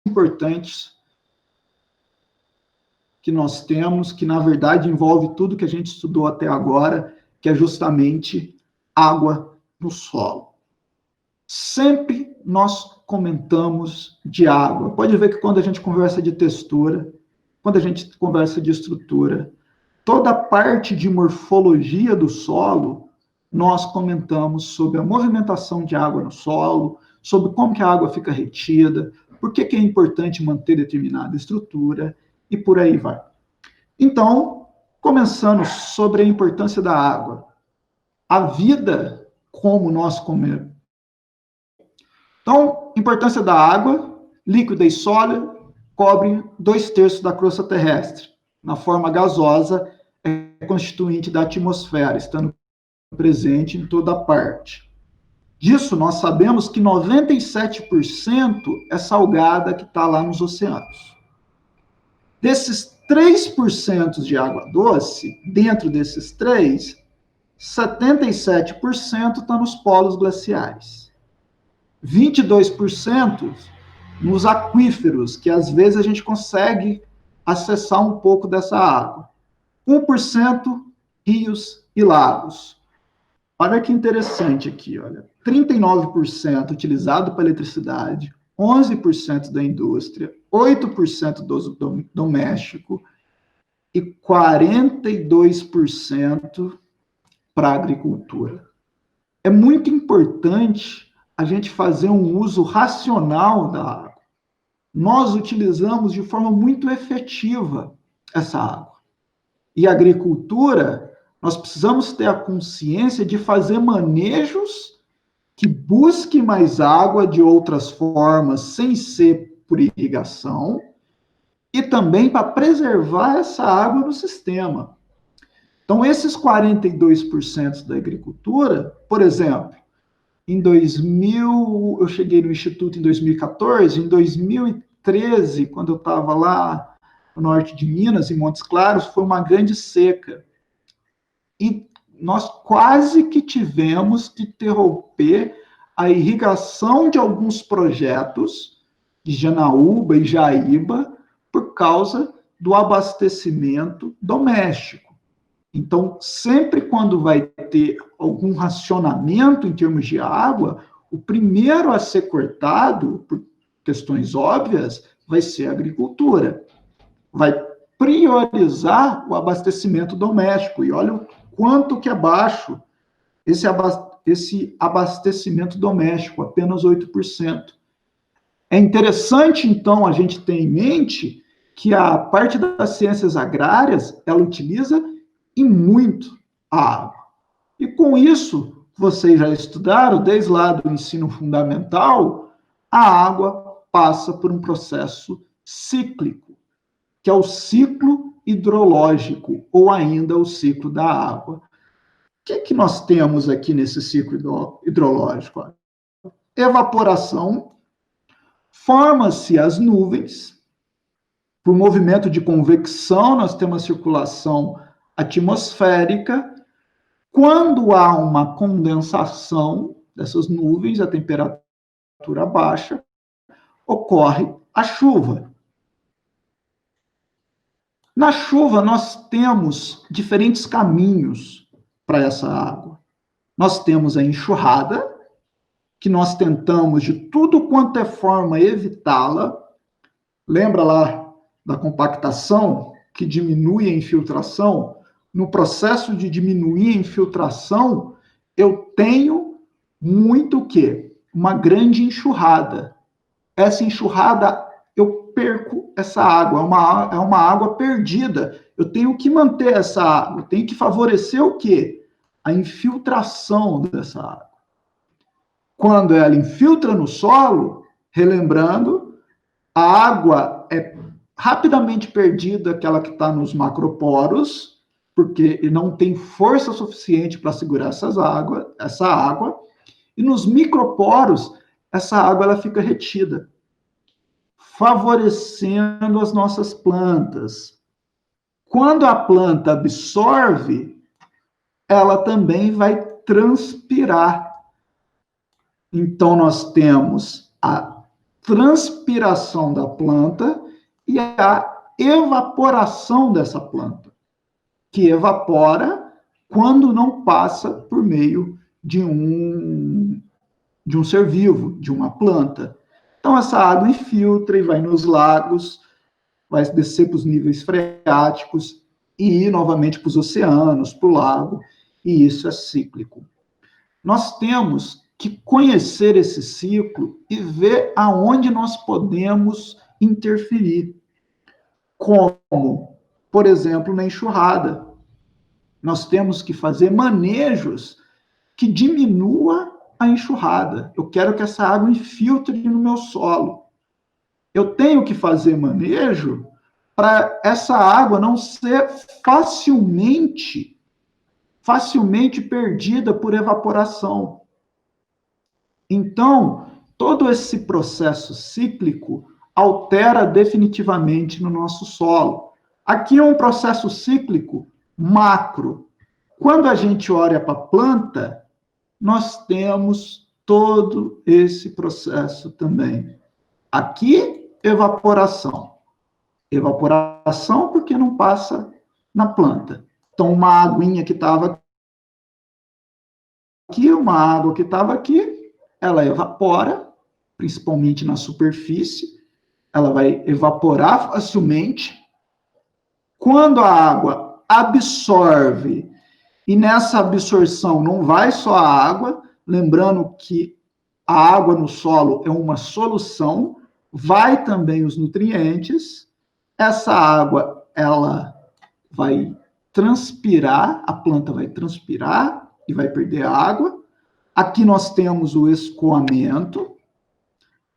importantes que nós temos, que na verdade envolve tudo que a gente estudou até agora, que é justamente água no solo. Sempre nós comentamos de água. Pode ver que quando a gente conversa de textura, quando a gente conversa de estrutura, toda a parte de morfologia do solo, nós comentamos sobre a movimentação de água no solo, sobre como que a água fica retida, por que é importante manter determinada estrutura, e por aí vai. Então, começando sobre a importância da água. A vida, como nós comemos. Então, importância da água, líquida e sólida, cobre 2/3 da crosta terrestre. Na forma gasosa, é constituinte da atmosfera, estando presente em toda parte. Disso, nós sabemos que 97% é salgada que está lá nos oceanos. Desses 3% de água doce, dentro desses 3, 77% está nos polos glaciares. 22% nos aquíferos, que às vezes a gente consegue acessar um pouco dessa água. 1% rios e lagos. Olha que interessante aqui, olha. 39% utilizado para eletricidade, 11% da indústria, 8% do doméstico e 42% para a agricultura. É muito importante a gente fazer um uso racional da água. Nós utilizamos de forma muito efetiva essa água. E a agricultura, nós precisamos ter a consciência de fazer manejos que busquem mais água de outras formas, sem ser por irrigação, e também para preservar essa água no sistema. Então, esses 42% da agricultura, por exemplo, em 2000, eu cheguei no Instituto em 2014, em 2013, quando eu estava lá no norte de Minas, em Montes Claros, foi uma grande seca. E nós quase que tivemos que interromper a irrigação de alguns projetos de Janaúba e Jaíba por causa do abastecimento doméstico. Então, sempre quando vai ter algum racionamento em termos de água, o primeiro a ser cortado, por questões óbvias, vai ser a agricultura. Vai priorizar o abastecimento doméstico. E olha o quanto que é baixo esse abastecimento doméstico, apenas 8%. É interessante, então, a gente ter em mente que a parte das ciências agrárias, ela utiliza e muito a água. E com isso, vocês já estudaram, desde lá do ensino fundamental, a água passa por um processo cíclico, que é o ciclo hidrológico, ou ainda o ciclo da água. O que nós temos aqui nesse ciclo hidrológico? Evaporação, forma-se as nuvens, por movimento de convecção, nós temos a circulação atmosférica. Quando há uma condensação dessas nuvens, a temperatura baixa, ocorre a chuva. Na chuva, nós temos diferentes caminhos para essa água. Nós temos a enxurrada, que nós tentamos de tudo quanto é forma evitá-la. Lembra lá da compactação, que diminui a infiltração? No processo de diminuir a infiltração, eu tenho muito o quê? Uma grande enxurrada. Essa enxurrada, eu perco essa água, é uma água perdida. Eu tenho que manter essa água, eu tenho que favorecer o quê? A infiltração dessa água. Quando ela infiltra no solo, relembrando, a água é rapidamente perdida, aquela que está nos macroporos, porque não tem força suficiente para segurar essa água, e nos microporos, essa água ela fica retida, favorecendo as nossas plantas. Quando a planta absorve, ela também vai transpirar. Então, nós temos a transpiração da planta e a evaporação dessa planta, que evapora quando não passa por meio de um ser vivo, de uma planta. Então, essa água infiltra e vai nos lagos, vai descer para os níveis freáticos e ir novamente para os oceanos, para o lago, e isso é cíclico. Nós temos que conhecer esse ciclo e ver aonde nós podemos interferir. Como, por exemplo, na enxurrada. Nós temos que fazer manejos que diminua a enxurrada. Eu quero que essa água infiltre no meu solo. Eu tenho que fazer manejo para essa água não ser facilmente perdida por evaporação. Então, todo esse processo cíclico altera definitivamente no nosso solo. Aqui é um processo cíclico macro. Quando a gente olha para a planta, nós temos todo esse processo também. Aqui, evaporação. Evaporação porque não passa na planta. Então, uma aguinha que estava aqui, uma água que estava aqui, ela evapora, principalmente na superfície, ela vai evaporar facilmente. Quando a água absorve, e nessa absorção não vai só a água, lembrando que a água no solo é uma solução, vai também os nutrientes, essa água, ela vai transpirar, a planta vai transpirar e vai perder a água. Aqui nós temos o escoamento,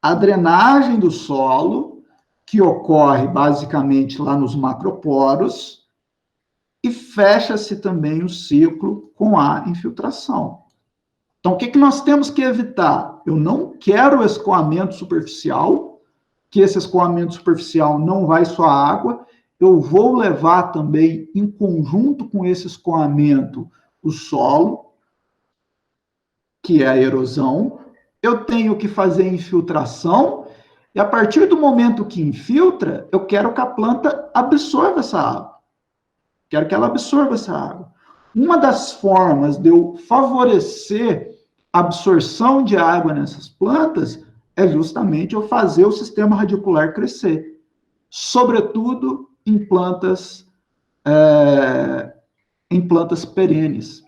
a drenagem do solo, que ocorre basicamente lá nos macroporos, e fecha-se também o ciclo com a infiltração. Então, o que nós temos que evitar? Eu não quero o escoamento superficial, que esse escoamento superficial não vai só a água, eu vou levar também, em conjunto com esse escoamento, o solo, que é a erosão. Eu tenho que fazer infiltração, e a partir do momento que infiltra, eu quero que a planta absorva essa água. Quero que ela absorva essa água. Uma das formas de eu favorecer a absorção de água nessas plantas é justamente eu fazer o sistema radicular crescer, sobretudo em plantas perenes,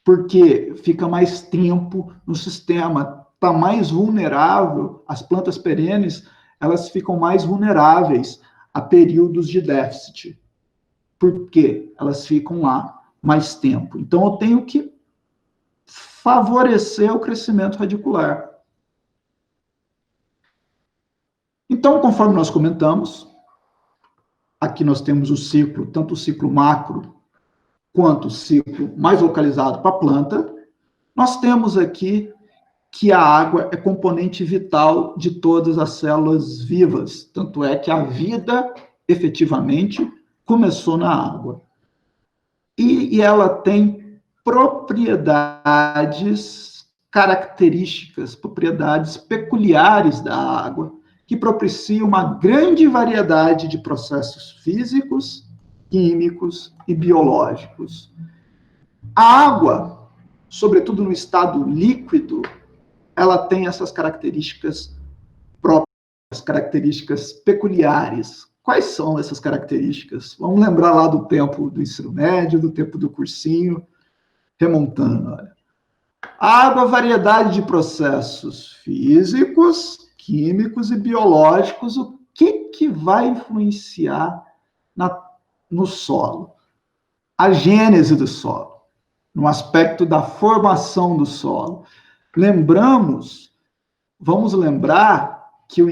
porque fica mais tempo no sistema, está mais vulnerável, as plantas perenes, elas ficam mais vulneráveis a períodos de déficit, porque elas ficam lá mais tempo. Então, eu tenho que favorecer o crescimento radicular. Então, conforme nós comentamos, aqui nós temos o ciclo, tanto o ciclo macro, quanto o ciclo mais localizado para a planta. Nós temos aqui que a água é componente vital de todas as células vivas, tanto é que a vida, efetivamente, começou na água. E ela tem propriedades características, propriedades peculiares da água, que propicia uma grande variedade de processos físicos, químicos e biológicos. A água, sobretudo no estado líquido, ela tem essas características próprias, características peculiares. Quais são essas características? Vamos lembrar lá do tempo do ensino médio, do tempo do cursinho, remontando. Olha. A água, variedade de processos físicos, químicos e biológicos, o que vai influenciar no solo? A gênese do solo, no aspecto da formação do solo. Vamos lembrar que a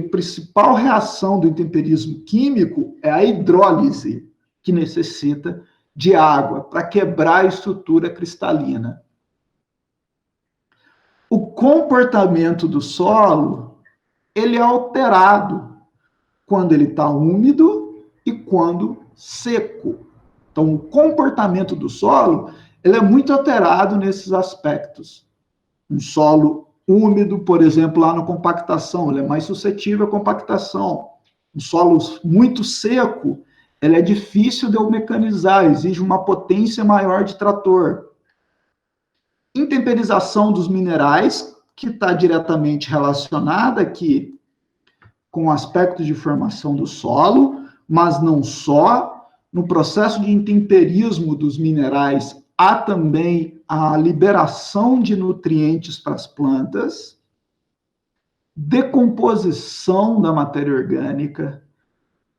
principal reação do intemperismo químico é a hidrólise, que necessita de água para quebrar a estrutura cristalina. O comportamento do solo, ele é alterado quando ele está úmido e quando seco. Então, o comportamento do solo, ele é muito alterado nesses aspectos. Um solo úmido, por exemplo, lá na compactação, ele é mais suscetível à compactação. Um solo muito seco, ele é difícil de eu mecanizar, exige uma potência maior de trator. Intemperização dos minerais, que está diretamente relacionada aqui com o aspecto de formação do solo, mas não só. No processo de intemperismo dos minerais, há também a liberação de nutrientes para as plantas, decomposição da matéria orgânica.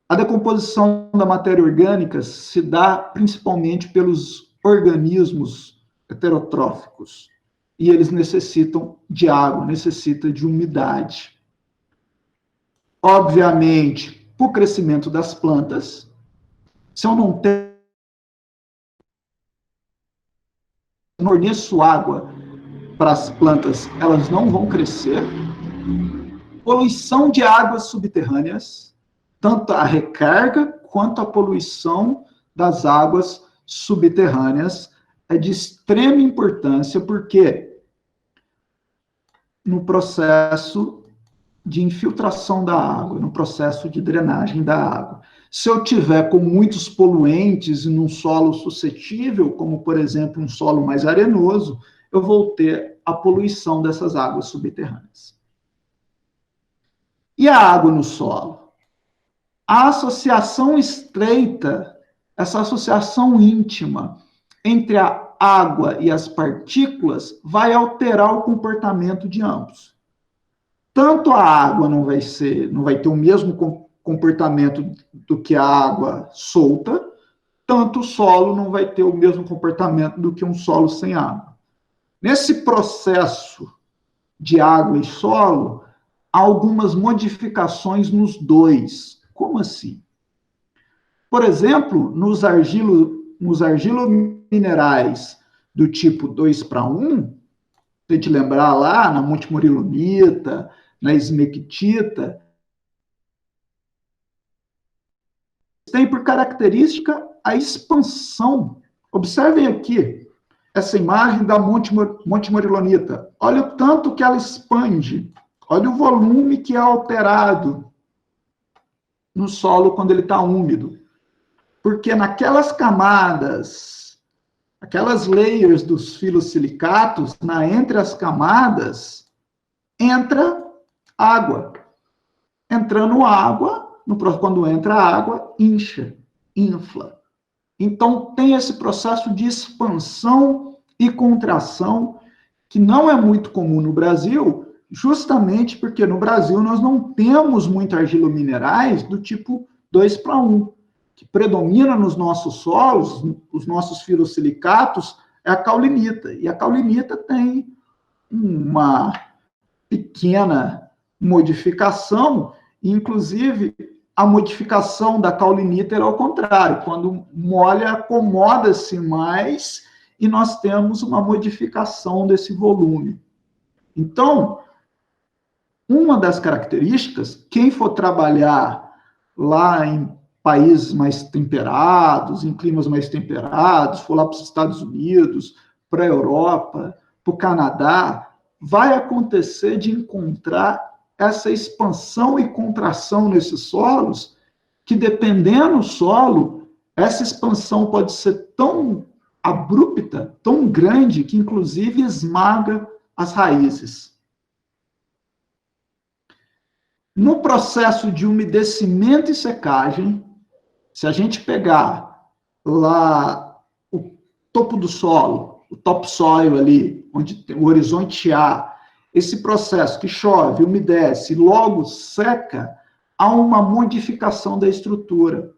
A decomposição da matéria orgânica se dá principalmente pelos organismos heterotróficos, e eles necessitam de água, necessitam de umidade. Obviamente, para o crescimento das plantas, se eu não forneço água para as plantas, elas não vão crescer. Poluição de águas subterrâneas, tanto a recarga quanto a poluição das águas subterrâneas é de extrema importância, porque no processo de infiltração da água, no processo de drenagem da água. Se eu tiver com muitos poluentes num solo suscetível, como por exemplo um solo mais arenoso, eu vou ter a poluição dessas águas subterrâneas. E a água no solo? A associação estreita, essa associação íntima entre a água e as partículas vai alterar o comportamento de ambos. Tanto a água não vai ter o mesmo comportamento do que a água solta, tanto o solo não vai ter o mesmo comportamento do que um solo sem água. Nesse processo de água e solo, há algumas modificações nos dois. Como assim? Por exemplo, nos argilominerais do tipo 2:1, se a gente lembrar lá, na montimorilonita, na esmequitita, tem por característica a expansão. Observem aqui essa imagem da montimorilonita. Olha o tanto que ela expande. Olha o volume que é alterado no solo quando ele está úmido. Porque naquelas camadas, aquelas layers dos filosilicatos, entre as camadas, entra água. Entrando água, quando entra água, incha, infla. Então, tem esse processo de expansão e contração que não é muito comum no Brasil, justamente porque no Brasil nós não temos muito argilominerais do tipo 2:1. Que predomina nos nossos solos, os nossos filosilicatos, é a caulinita. E a caulinita tem uma pequena modificação, inclusive a modificação da caulinita era ao contrário, quando molha, acomoda-se mais e nós temos uma modificação desse volume. Então, uma das características, quem for trabalhar lá em países mais temperados, em climas mais temperados, for lá para os Estados Unidos, para a Europa, para o Canadá, vai acontecer de encontrar essa expansão e contração nesses solos, que dependendo do solo, essa expansão pode ser tão abrupta, tão grande, que inclusive esmaga as raízes. No processo de umedecimento e secagem, se a gente pegar lá o topo do solo, o topsoil ali, onde tem o horizonte A, esse processo que chove, umedece e logo seca, há uma modificação da estrutura.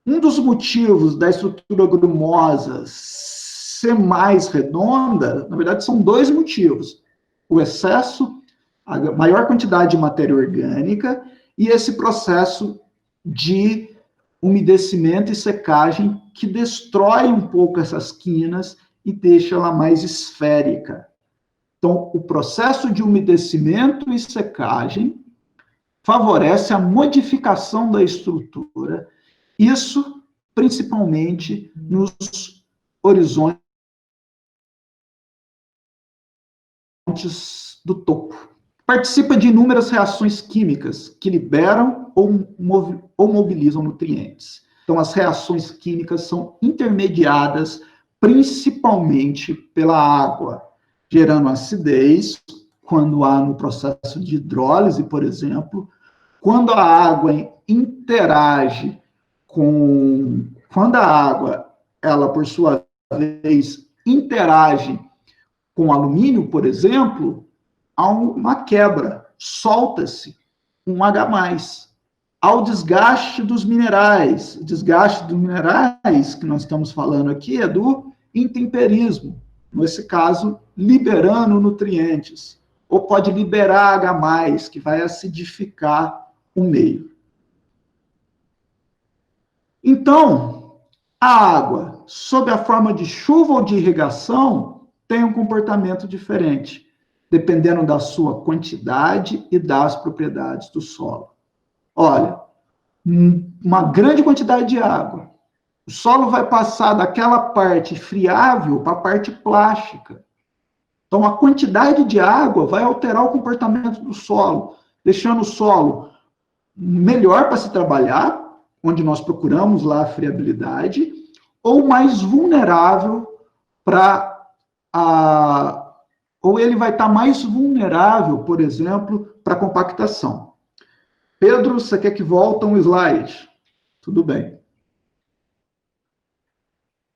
Um dos motivos da estrutura grumosa ser mais redonda, na verdade, são dois motivos. O excesso, a maior quantidade de matéria orgânica e esse processo de umedecimento e secagem que destrói um pouco essas quinas e deixa ela mais esférica. Então, o processo de umedecimento e secagem favorece a modificação da estrutura, isso principalmente nos horizontes do topo. Participa de inúmeras reações químicas que liberam ou mobilizam nutrientes. Então, as reações químicas são intermediadas principalmente pela água, gerando acidez, quando há no processo de hidrólise, por exemplo, quando a água interage com... Quando a água, ela, por sua vez, interage com alumínio, por exemplo, há uma quebra, solta-se um H+. Ao desgaste dos minerais. O desgaste dos minerais que nós estamos falando aqui é do intemperismo, nesse caso, liberando nutrientes. Ou pode liberar H+, que vai acidificar o meio. Então, a água, sob a forma de chuva ou de irrigação, tem um comportamento diferente, dependendo da sua quantidade e das propriedades do solo. Olha, uma grande quantidade de água. O solo vai passar daquela parte friável para a parte plástica. Então, a quantidade de água vai alterar o comportamento do solo, deixando o solo melhor para se trabalhar, onde nós procuramos lá a friabilidade, ou mais vulnerável para a... ou ele vai estar mais vulnerável, por exemplo, para compactação. Pedro, você quer que volte um slide? Tudo bem.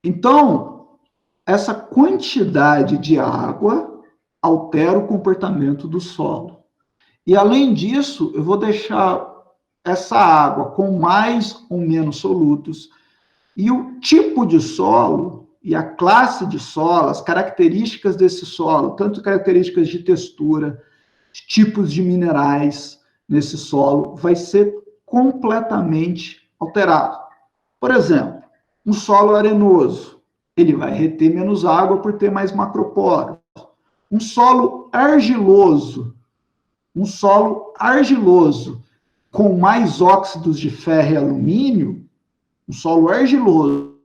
Então, essa quantidade de água altera o comportamento do solo. E, além disso, eu vou deixar essa água com mais ou menos solutos, e o tipo de solo e a classe de solo, as características desse solo, tanto características de textura, tipos de minerais nesse solo, vai ser completamente alterado. Por exemplo, um solo arenoso, ele vai reter menos água por ter mais macroporos. Um solo argiloso com mais óxidos de ferro e alumínio, um solo argiloso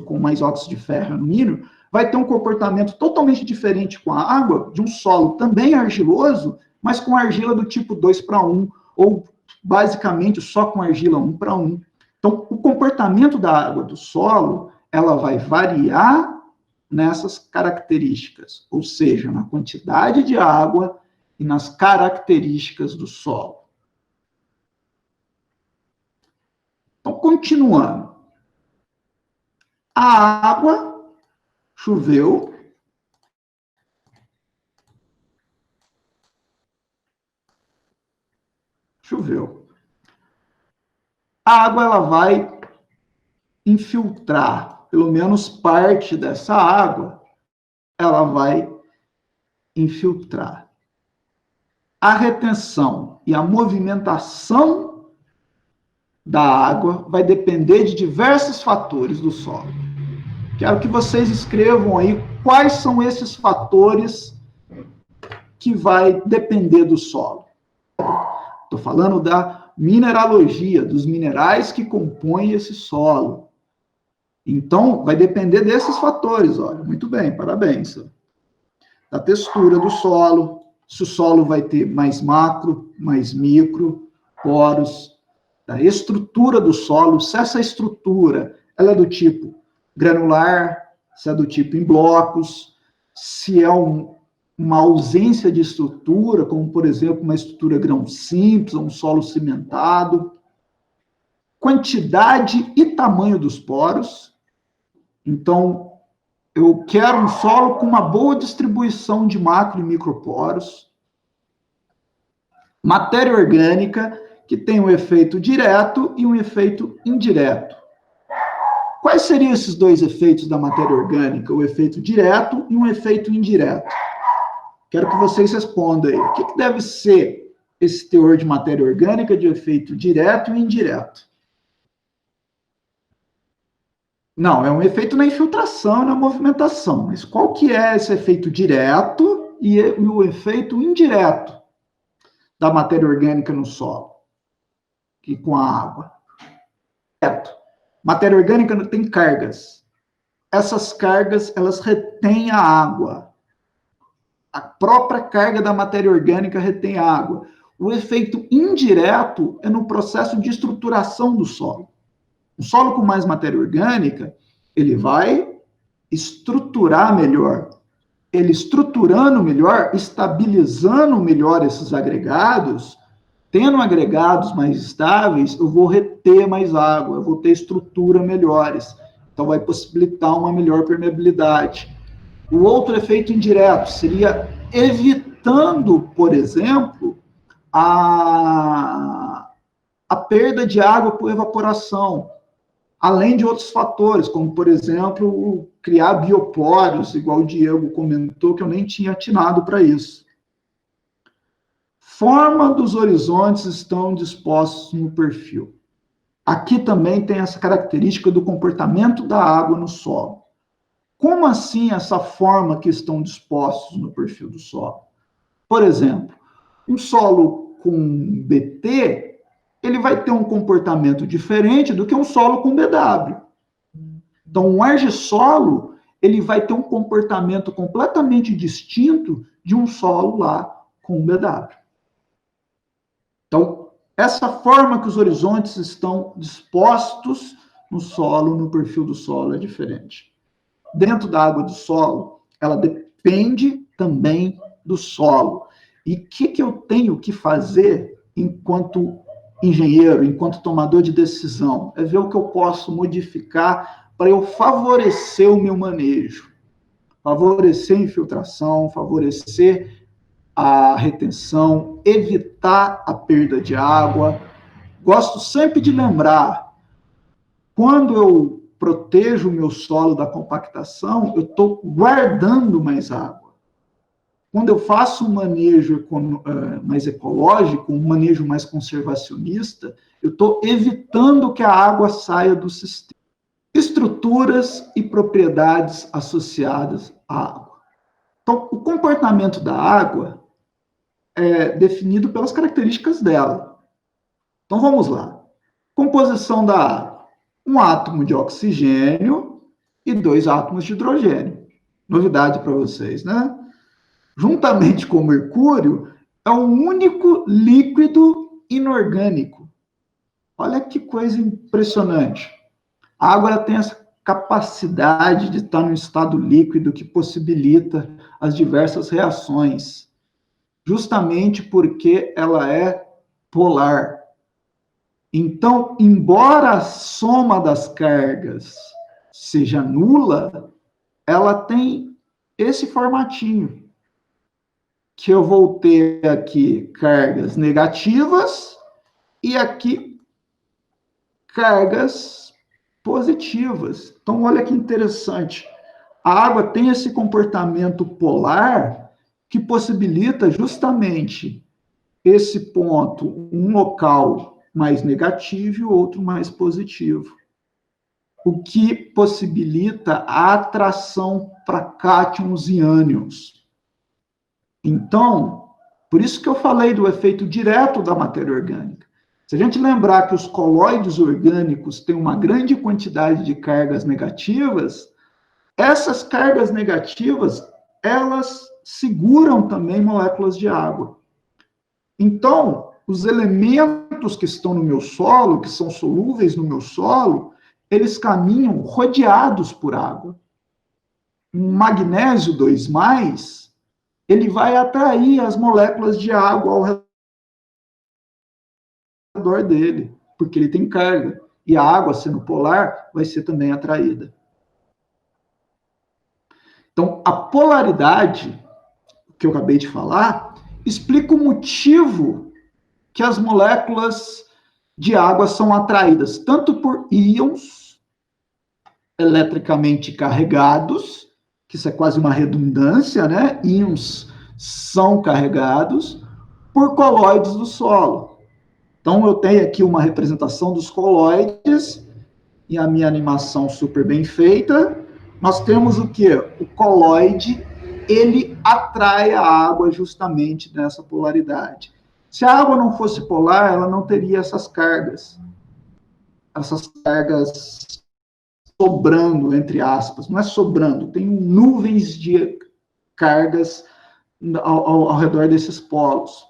com mais óxidos de ferro e alumínio, vai ter um comportamento totalmente diferente com a água de um solo também argiloso, mas com argila do tipo 2:1, ou basicamente só com argila 1:1. Então, o comportamento da água do solo, ela vai variar nessas características, ou seja, na quantidade de água e nas características do solo. Então, continuando. A água choveu. A água, ela vai infiltrar, pelo menos parte dessa água, ela vai infiltrar. A retenção e a movimentação da água vai depender de diversos fatores do solo. Quero que vocês escrevam aí quais são esses fatores que vai depender do solo. Estou falando da mineralogia, dos minerais que compõem esse solo. Então, vai depender desses fatores, olha. Muito bem, parabéns. Da textura do solo, se o solo vai ter mais macro, mais micro, poros, da estrutura do solo, se essa estrutura ela é do tipo granular, se é do tipo em blocos, se é uma ausência de estrutura, como, por exemplo, uma estrutura grão simples, um solo cimentado, quantidade e tamanho dos poros. Então, eu quero um solo com uma boa distribuição de macro e microporos. Matéria orgânica, que tem um efeito direto e um efeito indireto. Quais seriam esses dois efeitos da matéria orgânica? O efeito direto e um efeito indireto. Quero que vocês respondam aí. O que deve ser esse teor de matéria orgânica de efeito direto e indireto? Não, é um efeito na infiltração e na movimentação. Mas qual que é esse efeito direto e o efeito indireto da matéria orgânica no solo e com a água? Matéria orgânica tem cargas. essas cargas, elas retêm a água. A própria carga da matéria orgânica retém a água. O efeito indireto é no processo de estruturação do solo. Um solo com mais matéria orgânica, ele vai estruturar melhor. Ele estruturando melhor, estabilizando melhor esses agregados, tendo agregados mais estáveis, eu vou reter mais água, eu vou ter estrutura melhores. Então, vai possibilitar uma melhor permeabilidade. O outro efeito indireto seria evitando, por exemplo, a perda de água por evaporação, além de outros fatores, como, por exemplo, criar bioporos, igual o Diego comentou, que eu nem tinha atinado para isso. Forma dos horizontes estão dispostos no perfil. Aqui também tem essa característica do comportamento da água no solo. Como assim essa forma que estão dispostos no perfil do solo? Por exemplo, um solo com BT, ele vai ter um comportamento diferente do que um solo com BW. Então, um argissolo, ele vai ter um comportamento completamente distinto de um solo lá com BW. Então, essa forma que os horizontes estão dispostos no solo, no perfil do solo, é diferente. Dentro da água do solo, ela depende também do solo. E o que eu tenho que fazer enquanto engenheiro, enquanto tomador de decisão? É ver o que eu posso modificar para eu favorecer o meu manejo. Favorecer a infiltração, favorecer a retenção, evitar a perda de água. Gosto sempre de lembrar, quando eu protejo o meu solo da compactação, eu estou guardando mais água. Quando eu faço um manejo mais ecológico, um manejo mais conservacionista, eu estou evitando que a água saia do sistema. Estruturas e propriedades associadas à água. Então, o comportamento da água é definido pelas características dela. Então, vamos lá. Composição da água. Um átomo de oxigênio e 2 átomos de hidrogênio. Novidade para vocês, né? Juntamente com o mercúrio, é um único líquido inorgânico. Olha que coisa impressionante. A água tem essa capacidade de estar no estado líquido que possibilita as diversas reações, justamente porque ela é polar. Então, embora a soma das cargas seja nula, ela tem esse formatinho, que eu vou ter aqui cargas negativas e aqui cargas positivas. Então, olha que interessante. A água tem esse comportamento polar que possibilita justamente esse ponto, um local mais negativo e outro mais positivo, o que possibilita a atração para cátions e ânions. Então, por isso que eu falei do efeito direto da matéria orgânica. Se a gente lembrar que os colóides orgânicos têm uma grande quantidade de cargas negativas, essas cargas negativas, elas seguram também moléculas de água. Então, os elementos que estão no meu solo, que são solúveis no meu solo, eles caminham rodeados por água. Um magnésio 2+, ele vai atrair as moléculas de água ao redor dele, porque ele tem carga. E a água, sendo polar, vai ser também atraída. Então, a polaridade, que eu acabei de falar, explica o motivo que as moléculas de água são atraídas tanto por íons eletricamente carregados, que isso é quase uma redundância, né? Íons são carregados por colóides do solo. Então, eu tenho aqui uma representação dos colóides, e a minha animação super bem feita. Nós temos o quê? O colóide, ele atrai a água justamente nessa polaridade. Se a água não fosse polar, ela não teria essas cargas sobrando, entre aspas, não é sobrando, tem nuvens de cargas ao redor desses polos.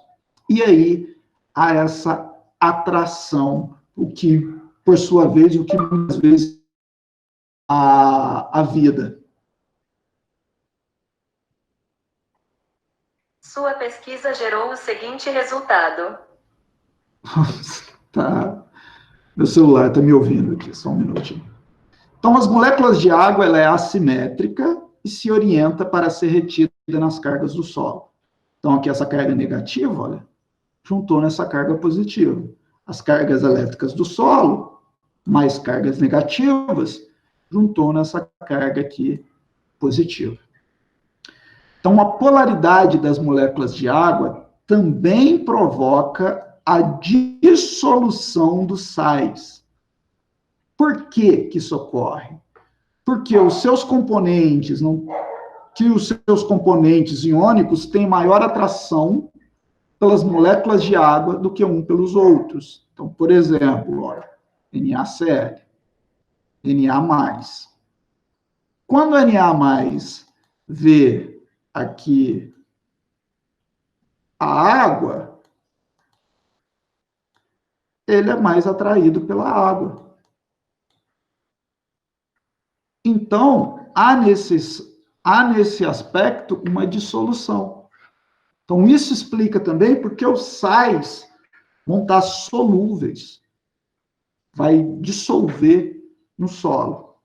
E aí há essa atração, o que, por sua vez, o que muitas vezes a vida. Sua pesquisa gerou o seguinte resultado. Tá. Meu celular está me ouvindo aqui, só um minutinho. Então, as moléculas de água ela é assimétrica e se orienta para ser retida nas cargas do solo. Então, aqui essa carga negativa, olha, juntou nessa carga positiva. As cargas elétricas do solo, mais cargas negativas, juntou nessa carga aqui positiva. Então, a polaridade das moléculas de água também provoca a dissolução dos sais. Por que isso ocorre? Porque os seus componentes, iônicos têm maior atração pelas moléculas de água do que um pelos outros. Então, por exemplo, olha, NaCl, Na+. Quando Na+ vê aqui a água, ele é mais atraído pela água. Então, há nesse aspecto uma dissolução. Então, isso explica também porque os sais vão estar solúveis, vai dissolver no solo.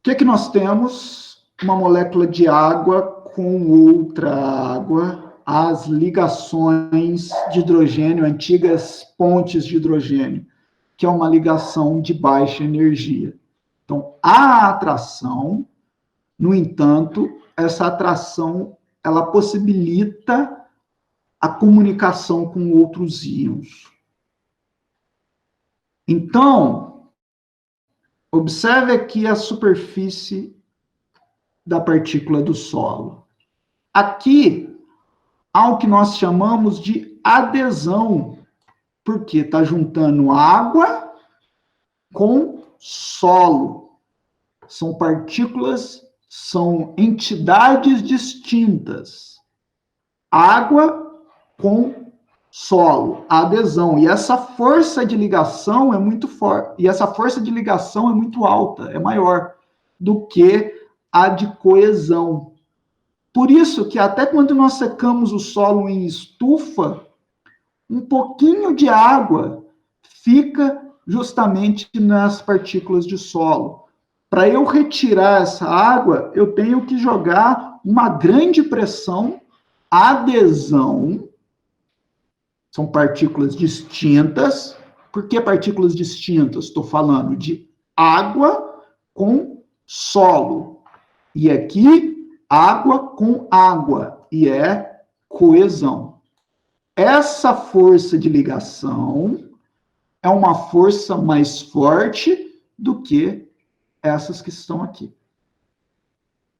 O que nós temos? Uma molécula de água com outra água, as ligações de hidrogênio, antigas pontes de hidrogênio, que é uma ligação de baixa energia. Então, há atração, no entanto, essa atração ela possibilita a comunicação com outros íons. Então, observe aqui a superfície da partícula do solo. Aqui há o que nós chamamos de adesão, porque está juntando água com solo. São partículas, são entidades distintas. Água com solo, adesão. E essa força de ligação é muito forte. E essa força de ligação é muito alta, é maior do que a de coesão. Por isso que até quando nós secamos o solo em estufa, um pouquinho de água fica justamente nas partículas de solo. Para eu retirar essa água, eu tenho que jogar uma grande pressão, adesão, são partículas distintas. Por que partículas distintas? Estou falando de água com solo. E aqui, água com água, e é coesão. Essa força de ligação é uma força mais forte do que essas que estão aqui.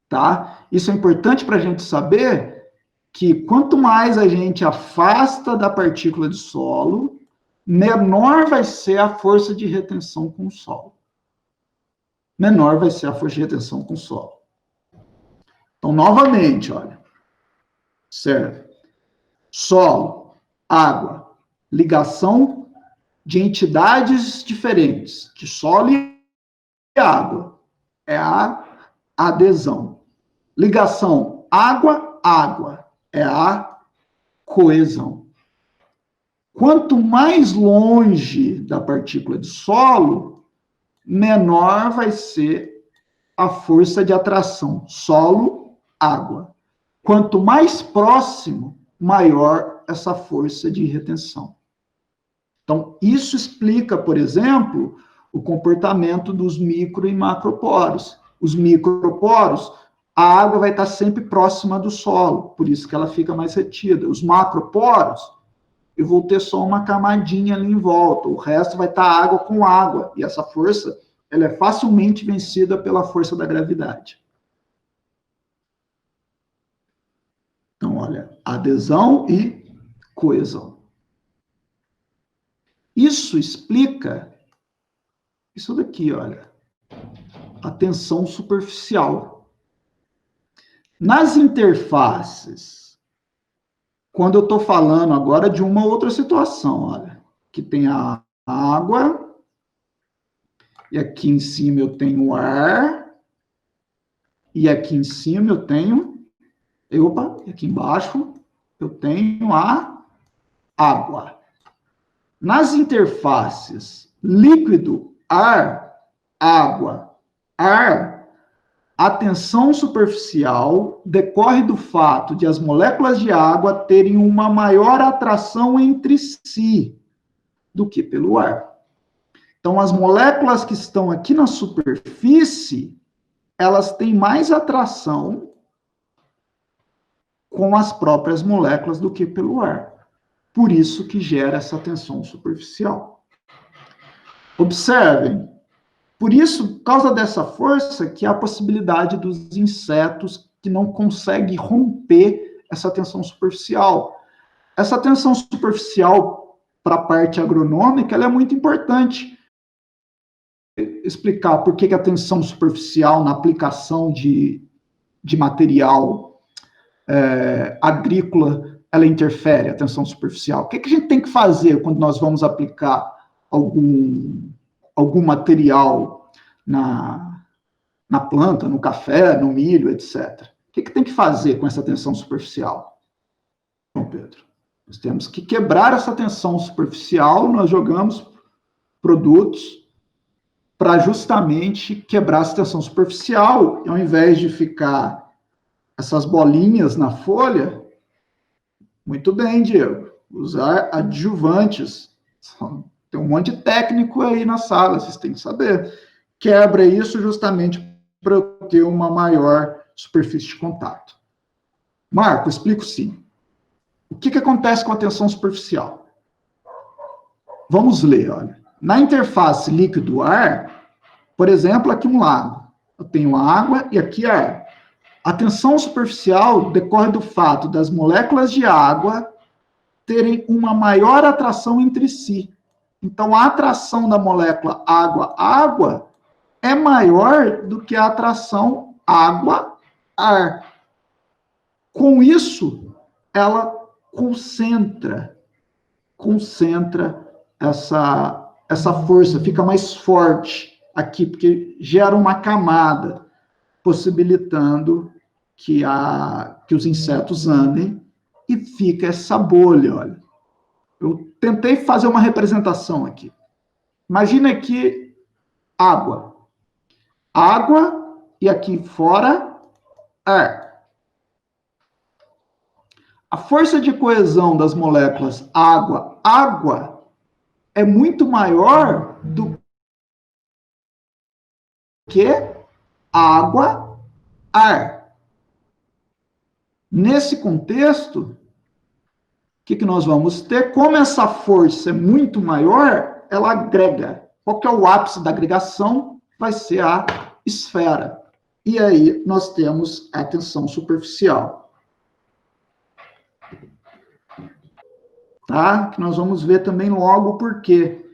Tá? Isso é importante para a gente saber que quanto mais a gente afasta da partícula de solo, menor vai ser a força de retenção com o solo. Menor vai ser a força de retenção com o solo. Então, novamente, olha. Certo? Solo, água, ligação de entidades diferentes, de solo e água. É a adesão. Ligação água-água é a coesão. Quanto mais longe da partícula de solo, menor vai ser a força de atração. Solo, água. Quanto mais próximo, maior essa força de retenção. Então, isso explica, por exemplo, o comportamento dos micro e macroporos. Os microporos, a água vai estar sempre próxima do solo, por isso que ela fica mais retida. Os macroporos, eu vou ter só uma camadinha ali em volta, o resto vai estar água com água, e essa força, ela é facilmente vencida pela força da gravidade. Então, olha, adesão e coesão. Isso explica isso daqui, olha, a tensão superficial. Nas interfaces, quando eu estou falando agora de uma outra situação, olha, que tem a água, e aqui em cima eu tenho o ar, e aqui em cima eu tenho, e aqui embaixo eu tenho a água. Nas interfaces líquido, ar, água, ar, a tensão superficial decorre do fato de as moléculas de água terem uma maior atração entre si do que pelo ar. Então, as moléculas que estão aqui na superfície, elas têm mais atração com as próprias moléculas do que pelo ar. Por isso que gera essa tensão superficial. Observem, por isso, por causa dessa força, que há a possibilidade dos insetos que não conseguem romper essa tensão superficial. Essa tensão superficial, para a parte agronômica, ela é muito importante. Explicar por que a tensão superficial na aplicação de material agrícola, ela interfere, a tensão superficial. O que a gente tem que fazer quando nós vamos aplicar algum material na planta, no café, no milho, etc. O que tem que fazer com essa tensão superficial? João Pedro, nós temos que quebrar essa tensão superficial, nós jogamos produtos para justamente quebrar essa tensão superficial, e ao invés de ficar essas bolinhas na folha, muito bem, Diego, usar adjuvantes. Tem um monte de técnico aí na sala, vocês têm que saber. Quebra isso justamente para eu ter uma maior superfície de contato. Marco, explico sim. O que acontece com a tensão superficial? Vamos ler, olha. Na interface líquido-ar, por exemplo, aqui um lago. Eu tenho água e aqui ar. A tensão superficial decorre do fato das moléculas de água terem uma maior atração entre si. Então, a atração da molécula água-água é maior do que a atração água-ar. Com isso, ela concentra essa força, fica mais forte aqui, porque gera uma camada, possibilitando que os insetos andem, e fica essa bolha, olha. Eu tentei fazer uma representação aqui. Imagina aqui água. Água e aqui fora ar. A força de coesão das moléculas água é muito maior do que água, ar. Nesse contexto, o que nós vamos ter? Como essa força é muito maior, ela agrega. Qual que é o ápice da agregação? Vai ser a esfera. E aí nós temos a tensão superficial. Tá? Que nós vamos ver também logo por quê.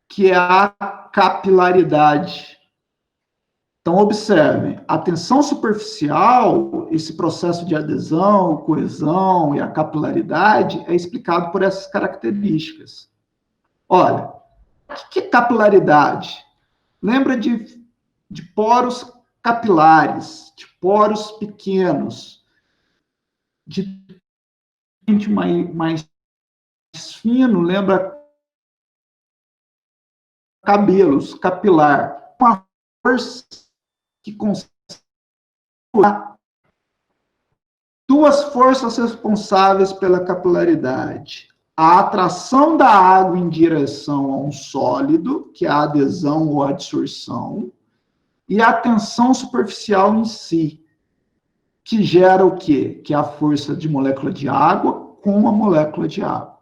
Que é a capilaridade. Então, observem, a tensão superficial, esse processo de adesão, coesão e a capilaridade é explicado por essas características. Olha, o que é capilaridade? Lembra de poros capilares, de poros pequenos, de mais fino, lembra cabelos, capilar, uma força que consegue duas forças responsáveis pela capilaridade. A atração da água em direção a um sólido, que é a adesão ou a adsorção, e a tensão superficial em si, que gera o quê? Que é a força de molécula de água com a molécula de água.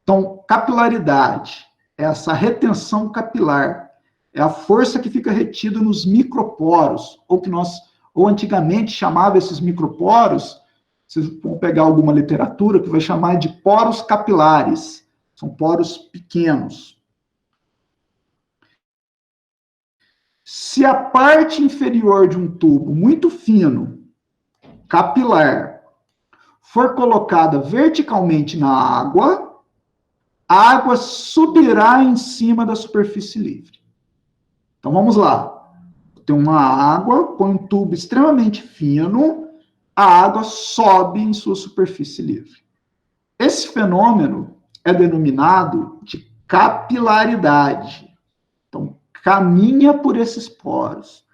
Então, capilaridade é essa retenção capilar, é a força que fica retida nos microporos, ou antigamente chamava esses microporos, vocês vão pegar alguma literatura que vai chamar de poros capilares. São poros pequenos. Se a parte inferior de um tubo muito fino, capilar, for colocada verticalmente na água, a água subirá em cima da superfície livre. Então vamos lá. Tem uma água com um tubo extremamente fino, a água sobe em sua superfície livre. Esse fenômeno é denominado de capilaridade. Então, caminha por esses poros.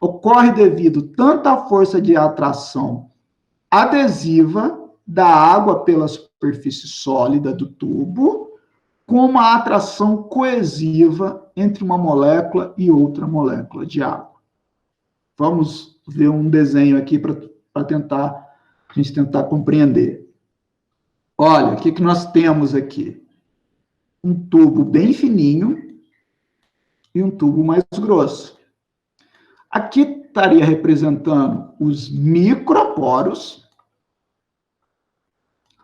Ocorre devido tanto à força de atração adesiva da água pela superfície sólida do tubo, como a atração coesiva entre uma molécula e outra molécula de água. Vamos ver um desenho aqui para a gente tentar compreender. Olha, o que nós temos aqui? Um tubo bem fininho e um tubo mais grosso. Aqui estaria representando os microporos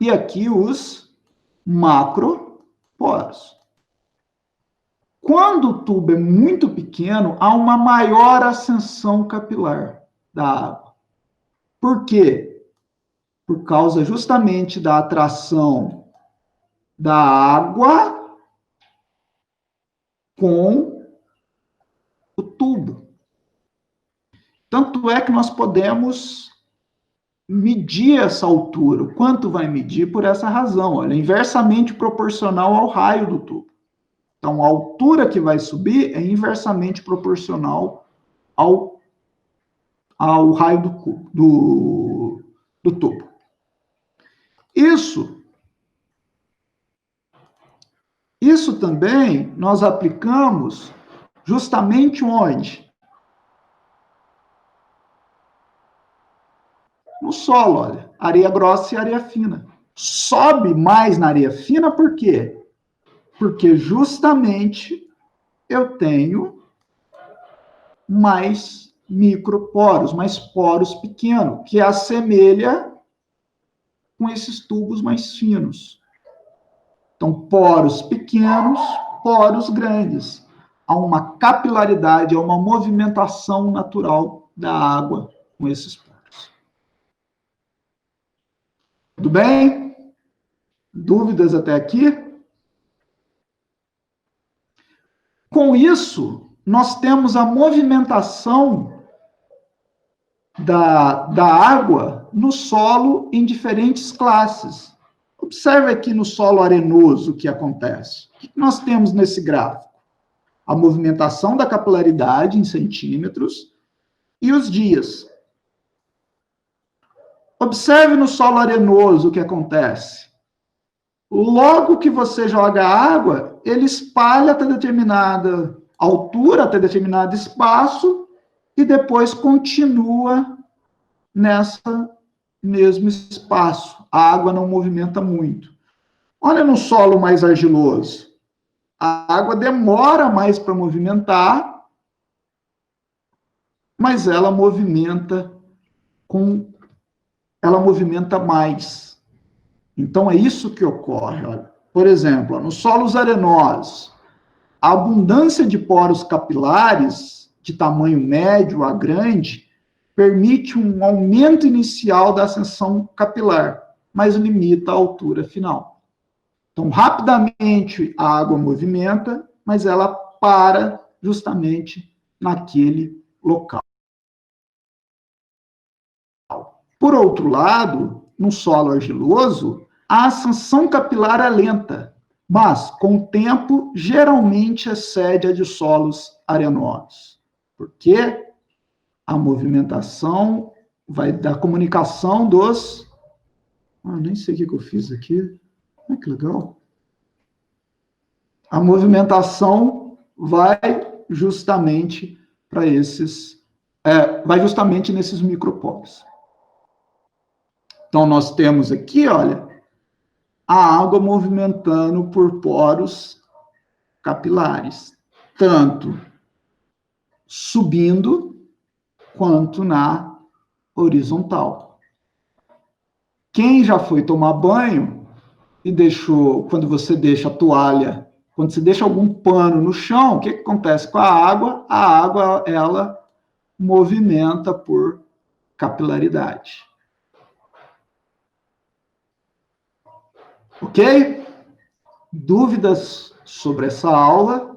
e aqui os macroporos. Quando o tubo é muito pequeno, há uma maior ascensão capilar da água. Por quê? Por causa justamente da atração da água com o tubo. Tanto é que nós podemos medir essa altura. O quanto vai medir por essa razão? Olha, inversamente proporcional ao raio do tubo. Então, a altura que vai subir é inversamente proporcional ao raio do tubo. Isso também nós aplicamos justamente onde? No solo, olha, areia grossa e areia fina. Sobe mais na areia fina por quê? Porque justamente eu tenho mais microporos, mais poros pequenos, que assemelha com esses tubos mais finos. Então, poros pequenos, poros grandes. Há uma capilaridade, há uma movimentação natural da água com esses poros. Tudo bem? Dúvidas até aqui? Com isso, nós temos a movimentação da água no solo em diferentes classes. Observe aqui no solo arenoso o que acontece. O que nós temos nesse gráfico? A movimentação da capilaridade em centímetros e os dias. Observe no solo arenoso o que acontece. Logo que você joga água, ele espalha até determinada altura, até determinado espaço, e depois continua nessa mesmo espaço. A água não movimenta muito. Olha no solo mais argiloso. A água demora mais para movimentar, mas ela movimenta mais. Então, é isso que ocorre. Olha. Por exemplo, nos solos arenosos, a abundância de poros capilares, de tamanho médio a grande, permite um aumento inicial da ascensão capilar, mas limita a altura final. Então, rapidamente a água movimenta, mas ela para justamente naquele local. Por outro lado, no solo argiloso, a ascensão capilar é lenta, mas, com o tempo, geralmente excede a de solos arenosos. Porque a movimentação vai da comunicação dos... nem sei o que eu fiz aqui. Que legal. A movimentação vai justamente para esses... vai justamente nesses microporos. Então, nós temos aqui, olha, a água movimentando por poros capilares, tanto subindo quanto na horizontal. Quem já foi tomar banho e quando você deixa a toalha, quando você deixa algum pano no chão, o que acontece com a água? A água, ela movimenta por capilaridade. Ok? Dúvidas sobre essa aula?